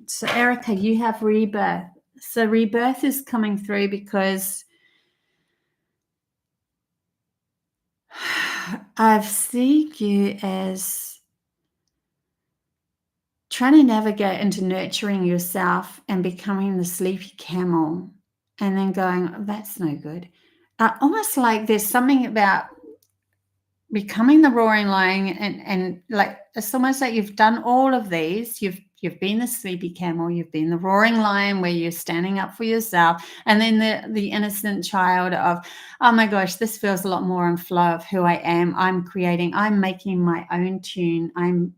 So Erica, you have rebirth. So rebirth is coming through because I've seen you as trying to navigate into nurturing yourself and becoming the sleepy camel, and then going, oh, that's no good. Almost like there's something about becoming the roaring lion, and like it's almost like you've done all of these. You've been the sleepy camel, you've been the roaring lion where you're standing up for yourself, and then the innocent child of, oh my gosh, this feels a lot more in flow of who I am. I'm creating, I'm making my own tune, I'm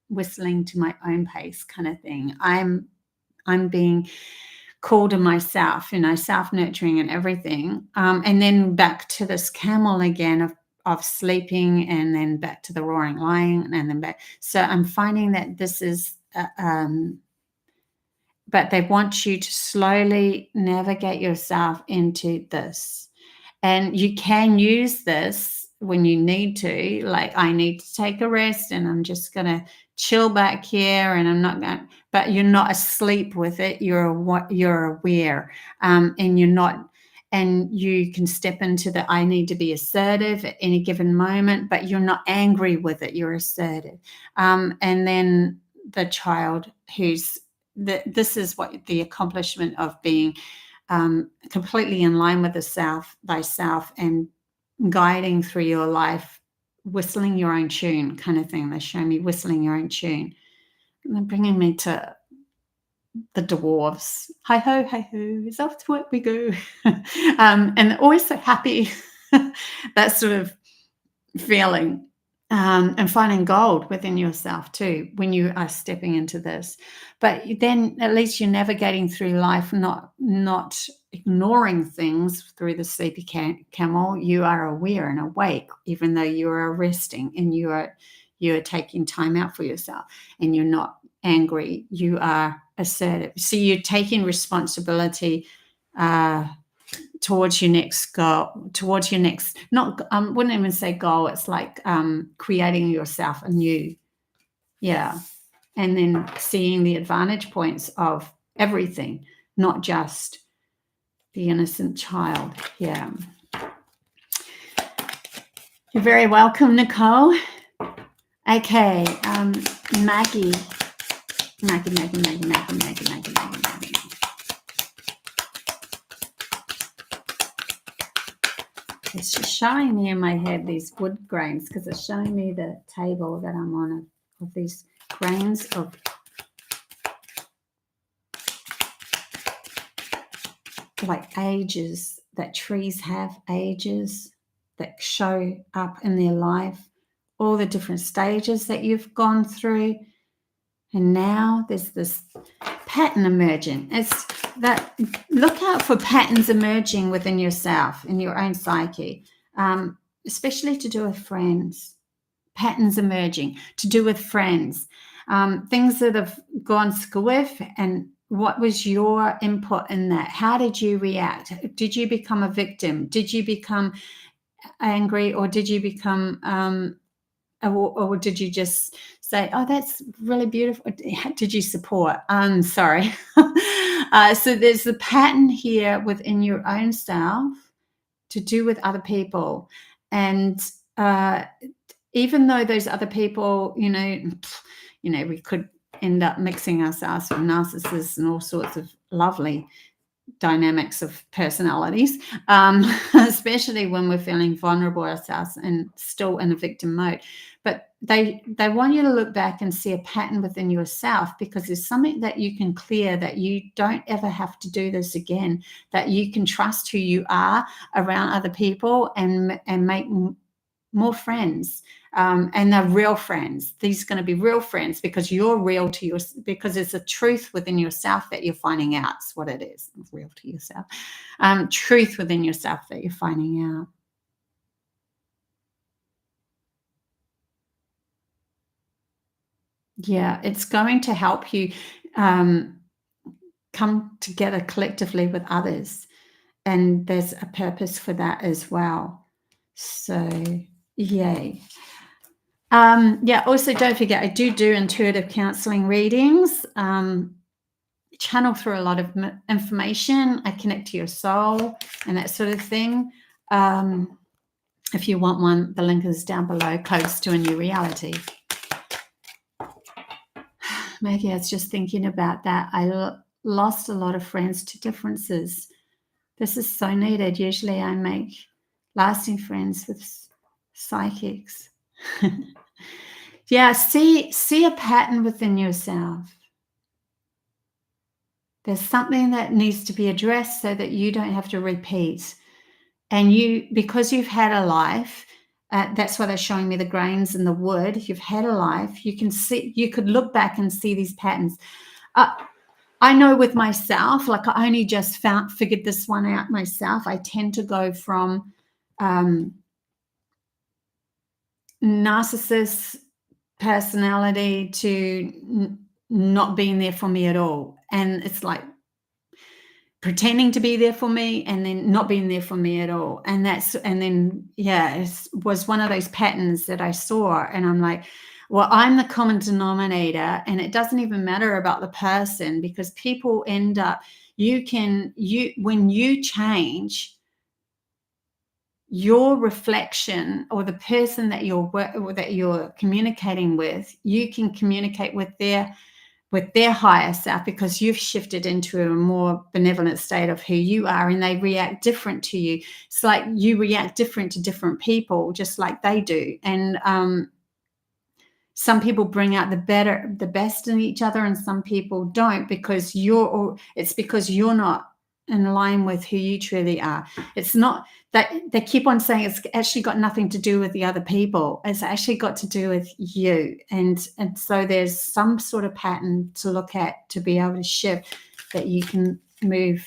whistling to my own pace, kind of thing. I'm being called to myself, self-nurturing and everything. And then back to this camel again of sleeping, and then back to the roaring lion, and then back. So I'm finding that this is but they want you to slowly navigate yourself into this. And you can use this when you need to, like, I need to take a rest and I'm just going to chill back here, and I'm not going, but you're not asleep with it. You're aware, and you're not, and you can step into the, I need to be assertive at any given moment, but you're not angry with it. You're assertive. And then the child who's, this is what the accomplishment of being completely in line with thyself, and guiding through your life, whistling your own tune, kind of thing. They show me whistling your own tune, and they're bringing me to the dwarves. Hi ho, it's off to work we go. And they're always so happy. That sort of feeling. And finding gold within yourself too when you are stepping into this. But then at least you're navigating through life, not ignoring things through the sleepy camel. You are aware and awake, even though you are resting, and you are taking time out for yourself, and you're not angry. You are assertive. So you're taking responsibility towards your next goal, towards your next, not, wouldn't even say goal, it's like creating yourself anew. Yeah. And then seeing the advantage points of everything, not just the innocent child. Yeah. You're very welcome, Nicole. Okay, Maggie. Maggie. It's just showing me in my head these wood grains because it's showing me the table that I'm on of these grains of like ages, that trees have ages that show up in their life, all the different stages that you've gone through. And now there's this pattern emerging. It's that, look out for patterns emerging within yourself, in your own psyche, especially to do with friends. Patterns emerging to do with friends, things that have gone squiff, and what was your input in that? How did you react? Did you become a victim? Did you become angry, or did you become or did you just say, oh, that's really beautiful? Did you support? Sorry. So there's a pattern here within your own self to do with other people. And even though those other people, you know, we could end up mixing ourselves with narcissists and all sorts of lovely dynamics of personalities, especially when we're feeling vulnerable ourselves and still in a victim mode. But they want you to look back and see a pattern within yourself, because there's something that you can clear, that you don't ever have to do this again, that you can trust who you are around other people and make more friends, and they're real friends. These are going to be real friends because you're real to yours, because it's a truth within yourself that you're finding out. It's what it is, real to yourself. Truth within yourself that you're finding out. Yeah, it's going to help you come together collectively with others, and there's a purpose for that as well. So yay. Yeah, also don't forget, I do intuitive counseling readings, channel through a lot of information. I connect to your soul and that sort of thing. If you want one, the link is down below, Codes to a New Reality. Maggie, I was just thinking about that. I lost a lot of friends to differences. This is so needed. Usually I make lasting friends with psychics. Yeah, see a pattern within yourself. There's something that needs to be addressed so that you don't have to repeat. And you, because you've had a life, that's why they're showing me the grains and the wood. You've had a life. You can see, you could look back and see these patterns. I know with myself, like I only just figured this one out myself. I tend to go from narcissist personality to not being there for me at all. And it's like pretending to be there for me and then not being there for me at all. And then it was one of those patterns that I saw, and I'm like, well, I'm the common denominator, and it doesn't even matter about the person, because people end up, when you change, your reflection, or the person that you're communicating with, you can communicate with their higher self, because you've shifted into a more benevolent state of who you are, and they react different to you. It's like you react different to different people, just like they do. And some people bring out the best in each other, and some people don't, because it's because you're not in line with who you truly are. It's not that they keep on saying it's actually got nothing to do with the other people. It's actually got to do with you. And so there's some sort of pattern to look at to be able to shift, that you can move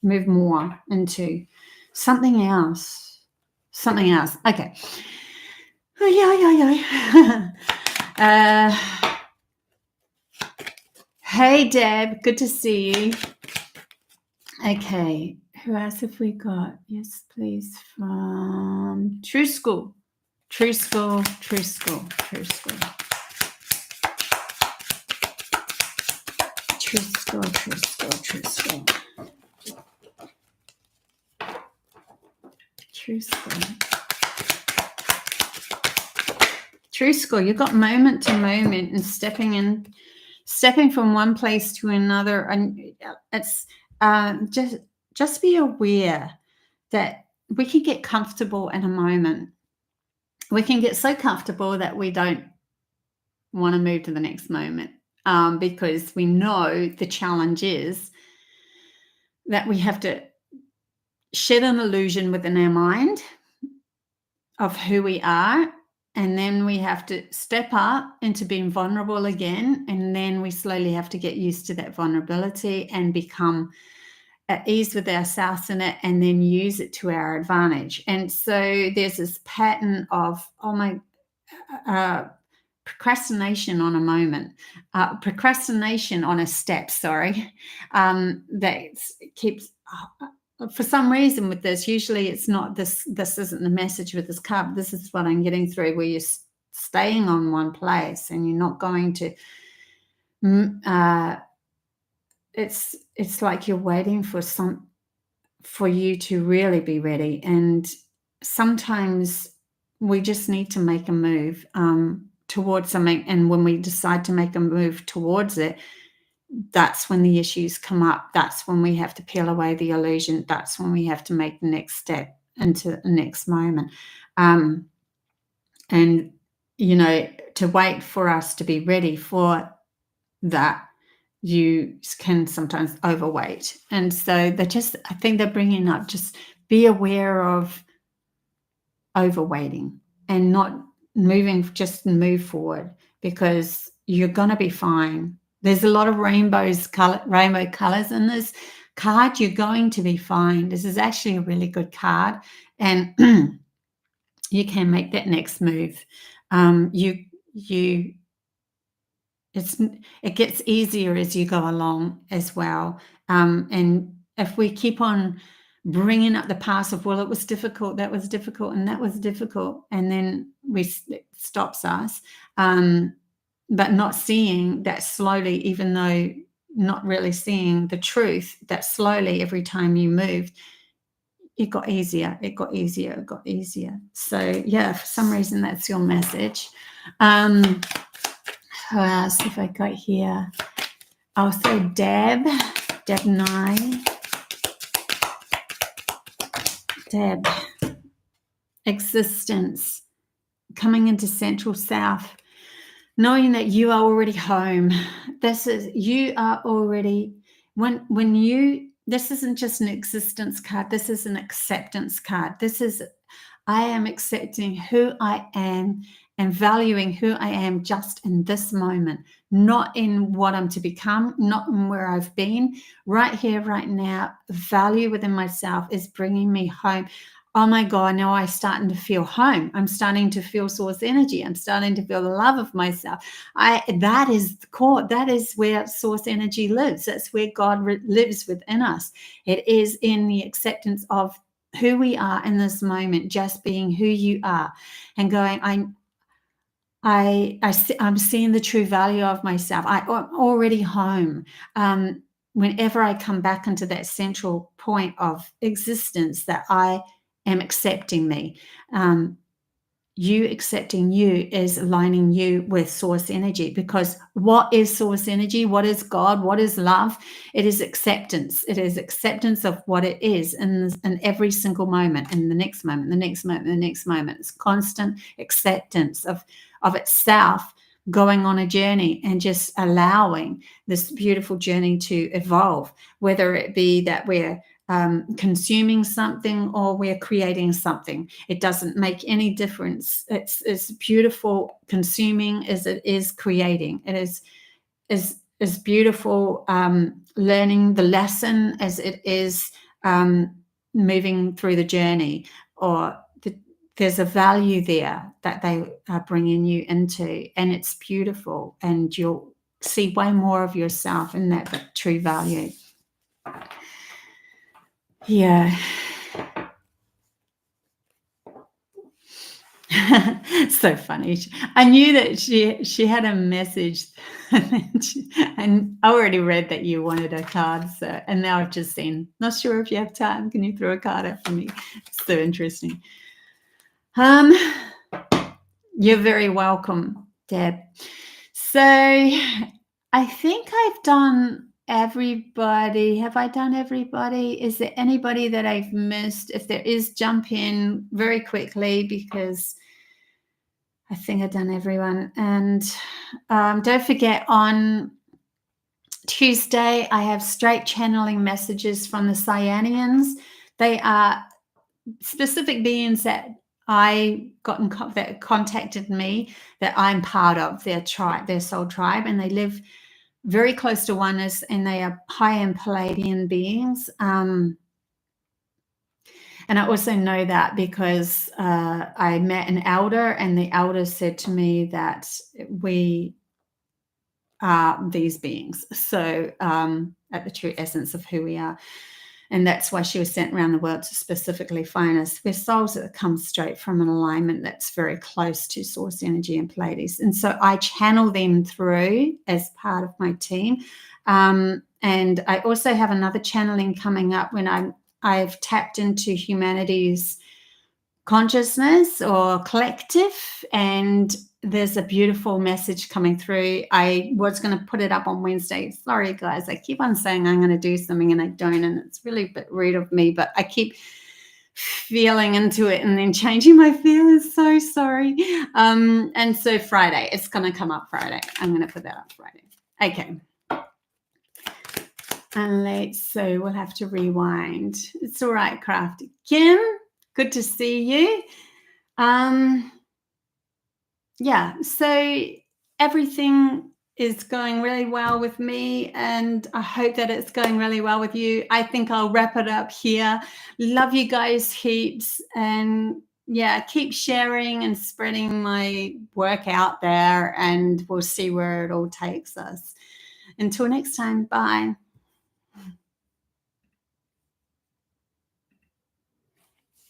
more into something else. Okay. Oh, yeah. Hey, Deb. Good to see you. Okay. Who else have we got? Yes, please. From True School. True School. True School. True School. True School. True School. True School. True School. True School. You've got moment to moment and stepping stepping from one place to another, and it's just be aware that we can get comfortable in a moment. We can get so comfortable that we don't want to move to the next moment, because we know the challenge is that we have to shed an illusion within our mind of who we are, and then we have to step up into being vulnerable again, and then we slowly have to get used to that vulnerability and become at ease with ourselves in it, and then use it to our advantage. And so there's this pattern of procrastination on a moment, procrastination on a step, sorry, that keeps, for some reason with this, usually it's not this isn't the message with this card. This is what I'm getting through, where you're staying on one place and you're not going to, it's like you're waiting for you to really be ready. And sometimes we just need to make a move towards something, and when we decide to make a move towards it, that's when the issues come up. That's when we have to peel away the illusion. That's when we have to make the next step into the next moment. And, you know, to wait for us to be ready for that, you can sometimes overweight. And so I think they're bringing up, just be aware of overweighting and not moving, just move forward, because you're going to be fine. There's a lot of rainbow colors in this card. You're going to be fine. This is actually a really good card, and you can make that next move. It gets easier as you go along as well. And if we keep on bringing up the past of, well, it was difficult, that was difficult, and that was difficult, and then it stops us. But not seeing that slowly, even though not really seeing the truth, that slowly every time you moved, it got easier, it got easier, it got easier. So yeah, for some reason that's your message. Who else have I got here? Also Deb Nye. Deb, existence, coming into central south, knowing that you are already home. This isn't just an existence card. This is an acceptance card. I am accepting who I am and valuing who I am just in this moment, not in what I'm to become, not in where I've been. Right here, right now, value within myself is bringing me home. Oh my God, now I'm starting to feel home. I'm starting to feel source energy. I'm starting to feel the love of myself. That is the core. That is where source energy lives. That's where God lives within us. It is in the acceptance of who we are in this moment, just being who you are, and going, I'm seeing the true value of myself. I'm already home. Whenever I come back into that central point of existence, that I am accepting me. You accepting you is aligning you with source energy, because what is source energy? What is God? What is love? It is acceptance. It is acceptance of what it is in every single moment, in the next moment, the next moment, the next moment. It's constant acceptance of itself, going on a journey and just allowing this beautiful journey to evolve, whether it be that we're consuming something or we're creating something. It doesn't make any difference. It's beautiful consuming as it is creating. It is beautiful learning the lesson as it is moving through the journey, or there's a value there that they are bringing you into, and it's beautiful, and you'll see way more of yourself in that true value. Yeah. So funny. I knew that she had a message, and I already read that you wanted a card. So, and now I've just seen, not sure if you have time. Can you throw a card up for me? It's so interesting. You're very welcome, Deb. So I think I've done everybody. Have I done everybody? Is there anybody that I've missed? If there is, jump in very quickly, because I think I've done everyone. And don't forget, on Tuesday, I have straight channeling messages from the CYANIANS. They are specific beings that I got in that contacted me, that I'm part of their tribe, their soul tribe, and they live very close to oneness, and they are high-end Pleiadian beings. And I also know that because I met an elder, and the elder said to me that we are these beings. So at the true essence of who we are. And that's why she was sent around the world to specifically find us. We're souls that come straight from an alignment that's very close to source energy and Pleiades. And so I channel them through as part of my team. And I also have another channeling coming up when I've tapped into humanity's consciousness or collective, and there's a beautiful message coming through. I was going to put it up on Wednesday. Sorry, guys. I keep on saying I'm going to do something and I don't, and it's really a bit rude of me, but I keep feeling into it and then changing my feelings. So sorry. And so Friday, it's going to come up Friday. I'm going to put that up Friday. Okay. And so we'll have to rewind. It's all right, Crafty. Kim, good to see you. Yeah, so everything is going really well with me, and I hope that it's going really well with you. I think I'll wrap it up here. Love you guys heaps, and yeah, keep sharing and spreading my work out there, and we'll see where it all takes us. Until next time, bye.